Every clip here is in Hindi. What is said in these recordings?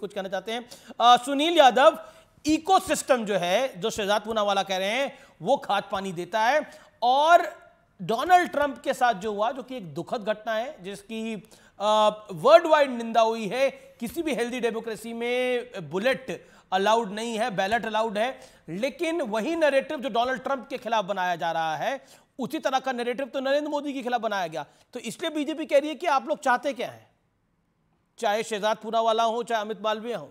कुछ कहना चाहते हैं। सुनील यादव, इकोसिस्टम जो है, जो शहजाद पूनावाला कह रहे हैं, वो खाद पानी देता है, और डोनाल्ड ट्रंप के साथ जो हुआ, जो कि एक दुखद घटना है जिसकी वर्ल्ड वाइड निंदा हुई है। किसी भी हेल्दी डेमोक्रेसी में बुलेट अलाउड नहीं है, बैलेट अलाउड है, लेकिन वही नैरेटिव जो डोनाल्ड ट्रंप के खिलाफ बनाया जा रहा है, उसी तरह का नैरेटिव तो नरेंद्र मोदी के खिलाफ बनाया गया। तो इसलिए बीजेपी कह रही है कि आप लोग चाहते क्या हैं, चाहे शहजाद पूनावाला हो, चाहे अमित मालवीय हो।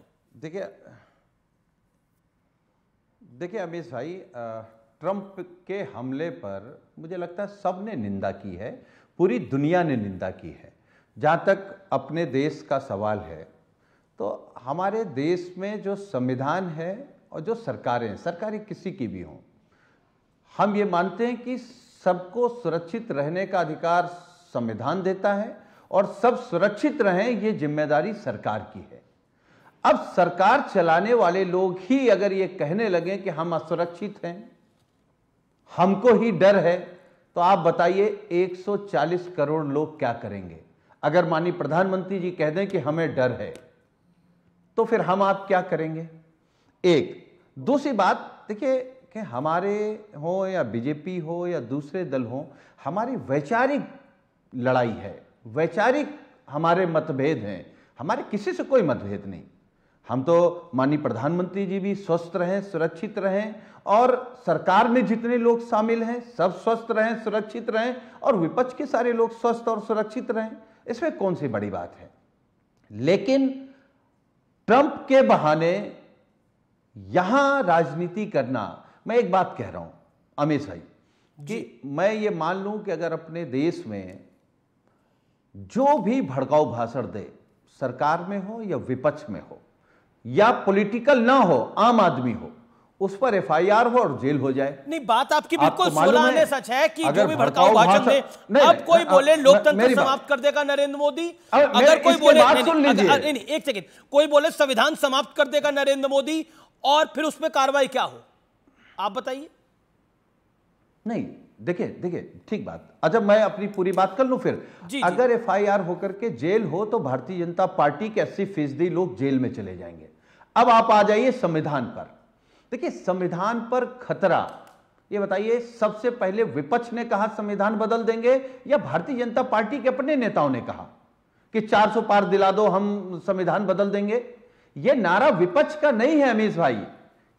देखिए अमीश भाई, ट्रंप के हमले पर मुझे लगता है सबने निंदा की है, पूरी दुनिया ने निंदा की है। जहाँ तक अपने देश का सवाल है, तो हमारे देश में जो संविधान है और जो सरकारें, सरकारें किसी की भी हों, हम ये मानते हैं कि सबको सुरक्षित रहने का अधिकार संविधान देता है, और सब सुरक्षित रहें ये जिम्मेदारी सरकार की है। अब सरकार चलाने वाले लोग ही अगर ये कहने लगे कि हम असुरक्षित हैं, हमको ही डर है, तो आप बताइए 140 करोड़ लोग क्या करेंगे। अगर माननीय प्रधानमंत्री जी कह दें कि हमें डर है, तो फिर हम आप क्या करेंगे। एक दूसरी बात देखिए कि हमारे हो या बीजेपी हो या दूसरे दल हो, हमारी वैचारिक लड़ाई है, वैचारिक हमारे मतभेद हैं, हमारे किसी से कोई मतभेद नहीं। हम तो माननीय प्रधानमंत्री जी भी स्वस्थ रहें, सुरक्षित रहें, और सरकार में जितने लोग शामिल हैं सब स्वस्थ रहें, सुरक्षित रहें, और विपक्ष के सारे लोग स्वस्थ और सुरक्षित रहें, इसमें कौन सी बड़ी बात है। लेकिन ट्रंप के बहाने यहां राजनीति करना, मैं एक बात कह रहा हूं अमीश भाई, कि मैं ये मान लूं कि अगर अपने देश में जो भी भड़काऊ भाषण दे, सरकार में हो या विपक्ष में हो या पॉलिटिकल ना हो, आम आदमी हो, उस पर एफआईआर हो और जेल हो जाए। नहीं, बात आपकी बिल्कुल सोलाने सच है कि जो भी भड़काऊ भाषण दे, अब कोई बोले लोकतंत्र समाप्त कर देगा नरेंद्र मोदी, अगर कोई बोले नहीं, एक सेकंड, कोई बोले संविधान समाप्त कर देगा नरेंद्र मोदी, और फिर उस पर कार्रवाई क्या हो, आप बताइए। नहीं, देखिए ठीक बात। अच्छा, मैं अपनी पूरी बात कर लूं फिर। अगर एफआईआर होकर के जेल हो, तो भारतीय जनता पार्टी के 80% लोग जेल में चले जाएंगे। अब आप आ जाइए संविधान पर। देखिए, संविधान पर खतरा, ये बताइए, सबसे पहले विपक्ष ने कहा संविधान बदल देंगे, या भारतीय जनता पार्टी के अपने नेताओं ने कहा कि 400 पार दिला दो, हम संविधान बदल देंगे। ये नारा विपक्ष का नहीं है अमीश भाई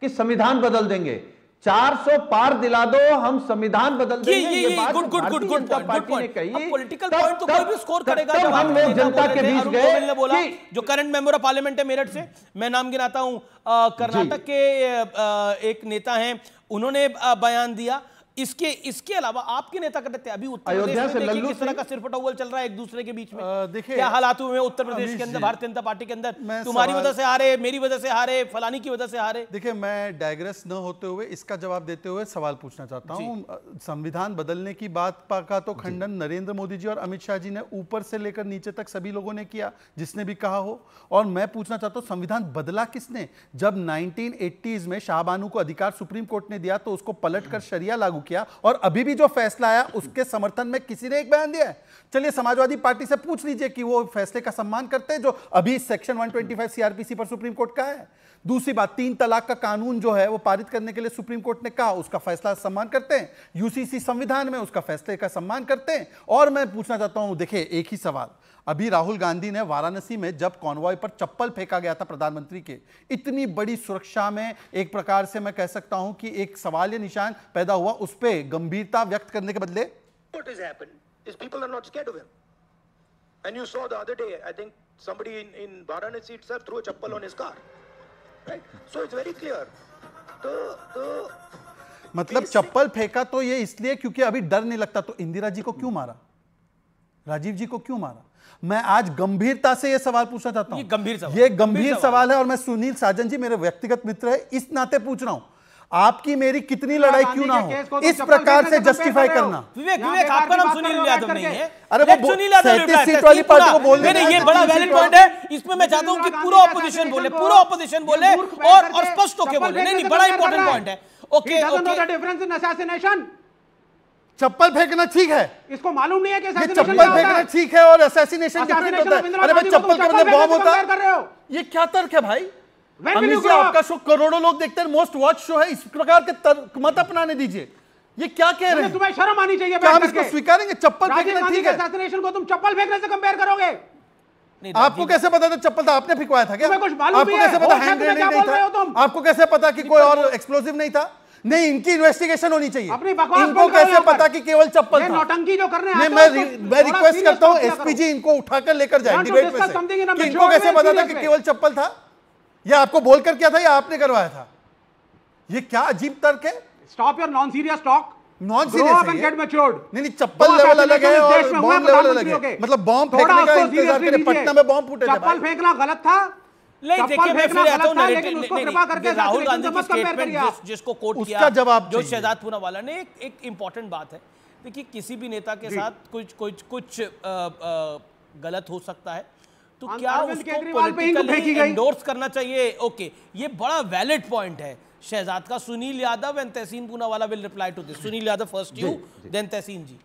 कि संविधान बदल देंगे, 400 पार दिला दो, हम संविधान बदल देंगे। ये बात भारतीय जनता पार्टी ने कही। पॉलिटिकल पॉइंट तो कोई भी स्कोर करेगा। जब हम लोग जनता के बीच गए, ने बोला जो करंट मेंबर ऑफ पार्लियामेंट है मेरठ से, मैं नाम गिनाता हूं, कर्नाटक के एक नेता हैं, उन्होंने बयान दिया। इसके अलावा आपके नेता कहते हैं अभी उत्तर प्रदेश में देखिए किस तरह का सिरफटौल चल रहा है एक दूसरे के बीच में। देखिए क्या हालात हुए हैं उत्तर प्रदेश के अंदर, भारतीय जनता पार्टी के अंदर, तुम्हारी वजह से हारे, मेरी वजह से हारे, फलानी की वजह से हारे। देखिए, मैं डायग्रेस न होते हुए इसका जवाब देते हुए सवाल पूछना चाहता हूं। संविधान बदलने की बात का तो खंडन नरेंद्र मोदी जी और अमित शाह जी ने ऊपर से लेकर नीचे तक सभी लोगों ने किया, जिसने भी कहा हो। और मैं पूछना चाहता हूं, संविधान बदला किसने? जब 1980s में शाहबानू को अधिकार सुप्रीम कोर्ट ने दिया, तो उसको पलटकर शरिया लागू किया, और अभी भी जो फैसला आया उसके समर्थन में किसी ने एक बयान दिया है। चलिए समाजवादी पार्टी से पूछ लीजिए कि वो फैसले का सम्मान करते हैं जो अभी सेक्शन 125 सीआरपीसी पर सुप्रीम कोर्ट का है। दूसरी बात, 3 तलाक का कानून जो है वो पारित करने के लिए सुप्रीम कोर्ट ने कहा, उसका फैसला सम्मान करते हैं। यूसीसी संविधान में उसका फैसले का सम्मान करते हैं। और मैं पूछना चाहता हूं, देखिए एक ही सवाल, अभी राहुल गांधी ने वाराणसी में जब कॉन्वॉय पर चप्पल फेंका गया था प्रधानमंत्री के, इतनी बड़ी सुरक्षा में एक प्रकार से मैं कह सकता हूं कि एक सवाल या निशान पैदा हुआ, उस पर गंभीरता व्यक्त करने के बदले what has happened is people are not scared of him. And you saw the other day, I think somebody in Varanasi itself threw a chappal on his car, right? So it's very clear. तो मतलब चप्पल फेंका तो ये इसलिए क्योंकि अभी डर नहीं लगता। तो इंदिरा जी को क्यों मारा, राजीव जी को क्यों मारा? मैं आज गंभीरता से यह सवाल पूछना चाहता हूं। ये गंभीर सवाल है, और मैं सुनील साजन जी मेरे व्यक्तिगत मित्र है, इस नाते पूछ रहा हूं, आपकी मेरी कितनी लड़ाई क्यों ना हो, इस प्रकार से जस्टिफाई करना। विवेक, आपका नाम सुनील यादव नहीं है? अरे वो सुनील यादव 37 सीट वाली पार्टी को बोलने में ये बड़ा वैलिड पॉइंट है। इसमें मैं चाहता हूं कि पूरा ऑपोजिशन बोले, पूरा ऑपोजिशन बोले और स्पष्ट होकर बोले। नहीं, बड़ा इंपॉर्टेंट पॉइंट है। ओके, चप्पल फेंकना ठीक है, इसको मालूम नहीं है कि ये चप्पल फेंकना ठीक है और असैसिनेशन डिफरेंट होता है। अरे भाई चप्पल के बदले बॉम्ब होता है, ये क्या तर्क है भाई? अमित जी आपका शो करोड़ों लोग देखते हैं, मोस्ट वॉच शो है, इस प्रकार के तर्क मत अपनाने दीजिए। ये क्या कह रहे हैं? तुम्हें शर्म आनी चाहिए। क्या हम इसको स्वीकारेंगे? चप्पल फेंकना ठीक है, असैसिनेशन को तुम चप्पल फेंकने से कंपेयर करोगे? आपको कैसे पता था चप्पल था? आपने फेंकवाया था क्या? कुछ मालूम आपको कैसे पता हैंड ग्रेनेड नहीं था? आपको कैसे पता कि कोई और एक्सप्लोसिव नहीं था? नहीं, इनकी इन्वेस्टिगेशन होनी चाहिए। इनको कैसे पता कि केवल चप्पल था? नौटंकी जो करने नहीं, मैं रिक्वेस्ट करता हूं एसपीजी इनको उठाकर लेकर जाए डिबेट में से। इनको कैसे पता था कि केवल चप्पल था? या आपको बोलकर क्या था या आपने करवाया था? ये क्या अजीब तर्क है? Stop your non serious talk. Non serious and get matured. नहीं, चप्पल लेवल अलग है और बॉम्ब लेवल अलग है। मतलब बॉम्ब फेंकने का इंतजार करें, पटना में बॉम्ब फूटे थे। चप्पल फेंकना गलत था, नहीं देखिए, मैं फिर आता हूं लेकिन उसको कृपा करके राहुल गांधी की स्टेटमेंट जिसको कोट किया, उसका जवाब जो शहजाद पूनावाला ने, एक इंपॉर्टेंट बात है। देखिए, किसी भी नेता के साथ कुछ गलत हो सकता है, तो क्या उसको पॉलिटिकली एंडोर्स करना चाहिए? ओके, ये बड़ा वैलिड पॉइंट है शहजाद का। Sunil Yadav and Tehseen Poonawalla will reply to this. Sunil Yadav first, you then Tehseen ji.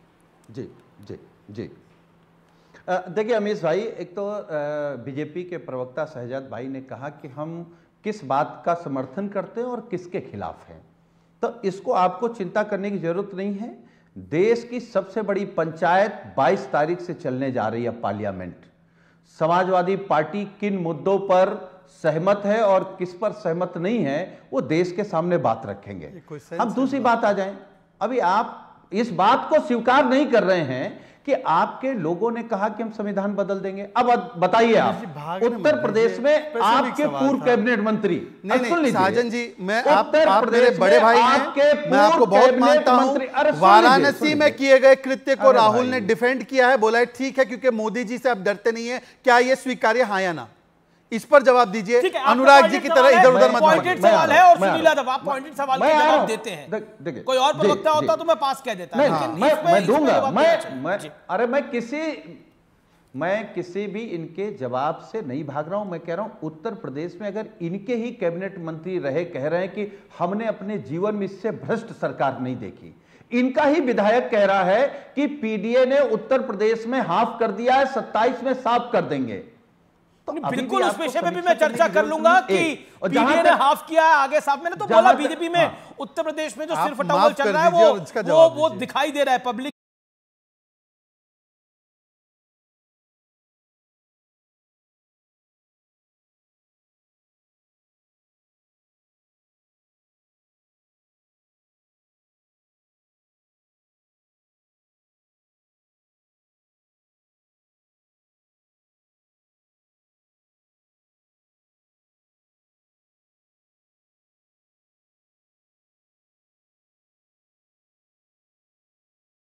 जी जी जी देखिए अमीश भाई, एक तो बीजेपी के प्रवक्ता शहजाद भाई ने कहा कि हम किस बात का समर्थन करते हैं और किसके खिलाफ हैं। तो इसको आपको चिंता करने की जरूरत नहीं है। देश की सबसे बड़ी पंचायत 22 तारीख से चलने जा रही है पार्लियामेंट। समाजवादी पार्टी किन मुद्दों पर सहमत है और किस पर सहमत नहीं है, वो देश के सामने बात रखेंगे। अब दूसरी बात आ जाए, अभी आप इस बात को स्वीकार नहीं कर रहे हैं कि आपके लोगों ने कहा कि हम संविधान बदल देंगे। अब बताइए, आप उत्तर प्रदेश में आपके पूर्व कैबिनेट मंत्री, नहीं साजन जी, आप मेरे बड़े भाई हैं, मैं आपको बहुत मानता हूं। वाराणसी में किए गए कृत्य को राहुल ने डिफेंड किया है, बोला है ठीक है क्योंकि मोदी जी से आप डरते नहीं है। क्या ये स्वीकार्य हाँ या ना? इस पर जवाब दीजिए। अनुराग जी की तरह इधर उधर मत पॉइंटेड सवाल है और सुनील यादव आप पॉइंटेड सवाल के जवाब देते हैं। कोई और प्रवक्ता होता तो मैं पास कह देता। मैं दूंगा। अरे मैं किसी भी इनके जवाब से नहीं भाग रहा हूं। मैं कह रहा हूं उत्तर प्रदेश में अगर इनके ही कैबिनेट मंत्री रहे, कह रहे हैं कि हमने अपने जीवन में इससे भ्रष्ट सरकार नहीं देखी। इनका ही विधायक कह रहा है कि पीडीए ने उत्तर प्रदेश में हाफ कर दिया है, 27 में साफ कर देंगे। बिल्कुल, उस विषय में भी मैं चर्चा कर लूंगा कि पीडीए ने हाफ किया है, आगे साहब। मैंने तो बोला बीजेपी में उत्तर प्रदेश में जो सिर्फ टॉवल चल रहा है वो दिखाई दे रहा है पब्लिक